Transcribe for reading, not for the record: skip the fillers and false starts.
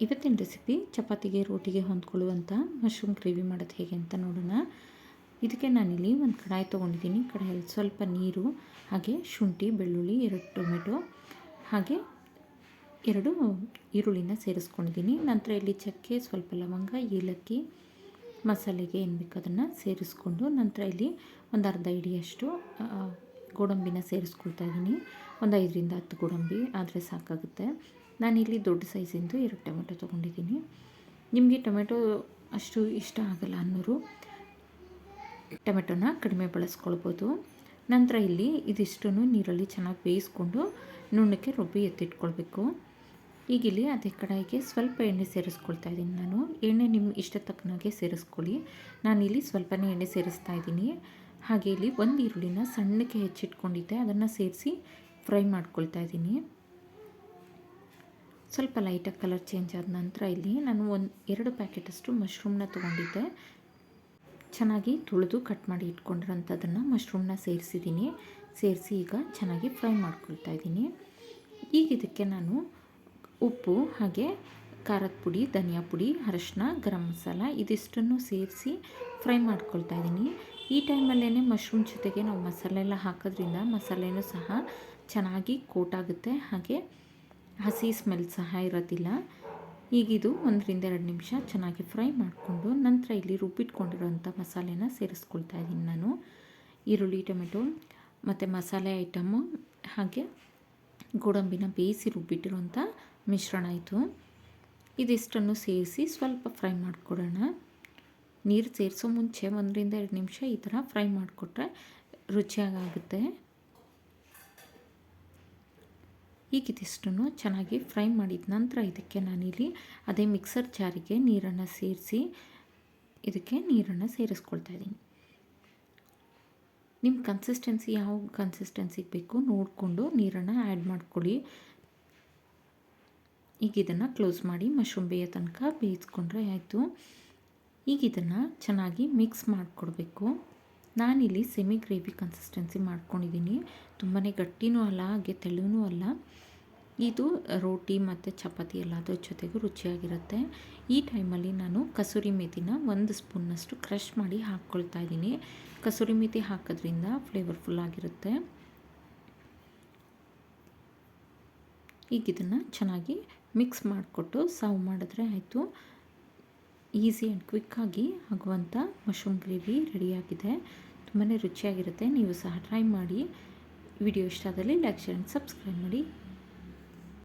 ಇವತ್ತಿನ ರೆಸಿಪಿ ಚಪಾತಿಗೆ ರೋಟಿಗೆ ಹೊಂದ್ಕೊಳ್ಳುವಂಥ mushroom gravy ಮಾಡೋದು ಹೇಗೆ ಅಂತ ನೋಡೋಣ. ಇದಕ್ಕೆ ನಾನಿಲ್ಲಿ ಒಂದು ಕಡಾಯಿ ತೊಗೊಂಡಿದ್ದೀನಿ. ಕಡಾಯಲ್ಲಿ ಸ್ವಲ್ಪ ನೀರು, ಹಾಗೆ ಶುಂಠಿ, ಬೆಳ್ಳುಳ್ಳಿ, 2 ಟೊಮೆಟೊ, ಹಾಗೆ 2 ಈರುಳ್ಳಿನ ಸೇರಿಸ್ಕೊಂಡಿದ್ದೀನಿ. ನಂತರ ಇಲ್ಲಿ ಚಕ್ಕೆ, ಸ್ವಲ್ಪ ಲವಂಗ, ಏಲಕ್ಕಿ, ಮಸಾಲೆಗೆ ಏನು ಬೇಕು ಅದನ್ನು ಸೇರಿಸ್ಕೊಂಡು, ನಂತರ ಇಲ್ಲಿ ಒಂದು ಅರ್ಧ ಹಿಡಿಯಷ್ಟು ಗೋಡಂಬಿನ ಸೇರಿಸ್ಕೊಳ್ತಾ ಇದ್ದೀನಿ. ಒಂದು 5ರಿಂದ 10 ಗೋಡಂಬಿ ಆದರೆ ಸಾಕಾಗುತ್ತೆ. ನಾನಿಲ್ಲಿ ದೊಡ್ಡ ಸೈಜಿಂದು 2 ಟೊಮೆಟೊ ತೊಗೊಂಡಿದ್ದೀನಿ. ನಿಮಗೆ ಟೊಮೆಟೊ ಅಷ್ಟು ಇಷ್ಟ ಆಗಲ್ಲ ಅನ್ನೋರು ಟೊಮೆಟೊನ ಕಡಿಮೆ ಬಳಸ್ಕೊಳ್ಬೋದು. ನಂತರ ಇಲ್ಲಿ ಇದಿಷ್ಟನ್ನು ನೀರಲ್ಲಿ ಚೆನ್ನಾಗಿ ಬೇಯಿಸ್ಕೊಂಡು ನುಣ್ಣಕ್ಕೆ ರುಬ್ಬಿ ಎತ್ತಿಟ್ಕೊಳ್ಬೇಕು. ಈಗ ಇಲ್ಲಿ ಅದೇ ಕಡಾಯಿಗೆ ಸ್ವಲ್ಪ ಎಣ್ಣೆ ಸೇರಿಸ್ಕೊಳ್ತಾ ಇದ್ದೀನಿ. ನಾನು ಎಣ್ಣೆ ನಿಮ್ಮ ಇಷ್ಟ ತಕ್ಕನಾಗೆ ಸೇರಿಸ್ಕೊಳ್ಳಿ. ನಾನಿಲ್ಲಿ ಸ್ವಲ್ಪನೇ ಎಣ್ಣೆ ಸೇರಿಸ್ತಾ ಇದ್ದೀನಿ. ಹಾಗೆ ಇಲ್ಲಿ ಒಂದು ಈರುಳ್ಳಿನ ಸಣ್ಣಕ್ಕೆ ಹೆಚ್ಚಿಟ್ಕೊಂಡಿದ್ದೆ, ಅದನ್ನು ಸೇರಿಸಿ ಫ್ರೈ ಮಾಡ್ಕೊಳ್ತಾ ಇದ್ದೀನಿ. ಸ್ವಲ್ಪ ಲೈಟಾಗಿ ಕಲರ್ ಚೇಂಜ್ ಆದ ನಂತರ ಇಲ್ಲಿ ನಾನು 2 ಪ್ಯಾಕೆಟಷ್ಟು ಮಶ್ರೂಮ್ನ ತೊಗೊಂಡಿದ್ದೆ. ಚೆನ್ನಾಗಿ ತುಳಿದು ಕಟ್ ಮಾಡಿ ಇಟ್ಕೊಂಡಿರೋಂಥದ್ದನ್ನು ಮಶ್ರೂಮ್ನ ಸೇರಿಸಿದ್ದೀನಿ. ಸೇರಿಸಿ ಈಗ ಚೆನ್ನಾಗಿ ಫ್ರೈ ಮಾಡ್ಕೊಳ್ತಾ ಇದ್ದೀನಿ. ಈಗ ಇದಕ್ಕೆ ನಾನು ಉಪ್ಪು, ಹಾಗೆ ಖಾರದ ಪುಡಿ, ಧನಿಯಾ ಪುಡಿ, ಅರಶಿನ, ಗರಂ ಮಸಾಲ ಇದಿಷ್ಟನ್ನು ಸೇರಿಸಿ ಫ್ರೈ ಮಾಡ್ಕೊಳ್ತಾ ಇದ್ದೀನಿ. ಈ ಟೈಮಲ್ಲೇ ಮಶ್ರೂಮ್ ಜೊತೆಗೆ ನಾವು ಮಸಾಲೆ ಎಲ್ಲ ಹಾಕೋದ್ರಿಂದ ಮಸಾಲೆನೂ ಸಹ ಚೆನ್ನಾಗಿ ಕೋಟ್ ಆಗುತ್ತೆ, ಹಾಗೆ ಹಸಿ ಸ್ಮೆಲ್ ಸಹ ಇರೋದಿಲ್ಲ. ಈಗಿದು 1ರಿಂದ 2 ನಿಮಿಷ ಚೆನ್ನಾಗಿ ಫ್ರೈ ಮಾಡಿಕೊಂಡು ನಂತರ ಇಲ್ಲಿ ರುಬ್ಬಿಟ್ಕೊಂಡಿರೋಂಥ ಮಸಾಲೆನ ಸೇರಿಸ್ಕೊಳ್ತಾ ಇದ್ದೀನಿ ನಾನು. ಈರುಳ್ಳಿ, ಟೊಮೆಟೊ ಮತ್ತು ಮಸಾಲೆ ಐಟಮು, ಹಾಗೆ ಗೋಡಂಬಿನ ಬೇಯಿಸಿ ರುಬ್ಬಿಟ್ಟಿರೋಂಥ ಮಿಶ್ರಣ ಇದು. ಇದಿಷ್ಟನ್ನು ಸೇರಿಸಿ ಸ್ವಲ್ಪ ಫ್ರೈ ಮಾಡಿಕೊಡೋಣ. ನೀರು ಸೇರಿಸೋ ಮುಂಚೆ 1ರಿಂದ 2 ನಿಮಿಷ ಈ ಥರ ಫ್ರೈ ಮಾಡಿಕೊಟ್ರೆ ರುಚಿಯಾಗುತ್ತೆ. ಈಗ ಇದಿಷ್ಟನ್ನು ಚೆನ್ನಾಗಿ ಫ್ರೈ ಮಾಡಿದ ನಂತರ ಇದಕ್ಕೆ ನಾನಿಲ್ಲಿ ಅದೇ ಮಿಕ್ಸರ್ ಜಾರಿಗೆ ನೀರನ್ನು ಸೇರಿಸಿ ಇದಕ್ಕೆ ನೀರನ್ನು ಸೇರಿಸ್ಕೊಳ್ತಾ ಇದ್ದೀನಿ. ನಿಮ್ಮ ಕನ್ಸಿಸ್ಟೆನ್ಸಿ ಯಾವ ಕನ್ಸಿಸ್ಟೆನ್ಸಿಗೆ ಬೇಕು ನೋಡಿಕೊಂಡು ನೀರನ್ನು ಆ್ಯಡ್ ಮಾಡ್ಕೊಳ್ಳಿ. ಈಗ ಇದನ್ನು ಕ್ಲೋಸ್ ಮಾಡಿ ಮಶ್ರೂಮ್ ಬೇಯೋ ತನಕ ಬೇಯಿಸ್ಕೊಂಡ್ರೆ ಆಯಿತು. ಈಗ ಇದನ್ನು ಚೆನ್ನಾಗಿ ಮಿಕ್ಸ್ ಮಾಡಿಕೊಡ್ಬೇಕು. ನಾನಿಲ್ಲಿ ಸೆಮಿ ಗ್ರೇವಿ ಕನ್ಸಿಸ್ಟೆನ್ಸಿ ಮಾಡ್ಕೊಂಡಿದ್ದೀನಿ. ತುಂಬಾ ಗಟ್ಟಿನೂ ಅಲ್ಲ, ಹಾಗೆ ತೆಳುವೂ ಅಲ್ಲ. ಇದು ರೋಟಿ ಮತ್ತು ಚಪಾತಿ ಎಲ್ಲದರ ಜೊತೆಗೂ ರುಚಿಯಾಗಿರುತ್ತೆ. ಈ ಟೈಮಲ್ಲಿ ನಾನು ಕಸೂರಿ ಮೇಥಿನ 1 ಸ್ಪೂನ್ನಷ್ಟು ಕ್ರಷ್ ಮಾಡಿ ಹಾಕ್ಕೊಳ್ತಾ ಇದ್ದೀನಿ. ಕಸೂರಿ ಮೇಥಿ ಹಾಕೋದ್ರಿಂದ ಫ್ಲೇವರ್ಫುಲ್ ಆಗಿರುತ್ತೆ. ಈಗ ಇದನ್ನು ಚೆನ್ನಾಗಿ ಮಿಕ್ಸ್ ಮಾಡಿಕೊಟ್ಟು ಸರ್ವ್ ಮಾಡಿದ್ರೆ ಆಯಿತು. ಈಸಿ ಆ್ಯಂಡ್ ಕ್ವಿಕ್ಕಾಗಿ ಆಗುವಂಥ ಮಶ್ರೂಮ್ ಗ್ರೇವಿ ರೆಡಿಯಾಗಿದೆ. ತುಂಬಾ ರುಚಿಯಾಗಿರುತ್ತೆ. ನೀವು ಸಹ ಟ್ರೈ ಮಾಡಿ. ವಿಡಿಯೋ ಇಷ್ಟ ಆದಲ್ಲಿ ಲೈಕ್, ಶೇರ್ ಆ್ಯಂಡ್ ಸಬ್ಸ್ಕ್ರೈಬ್ ಮಾಡಿ.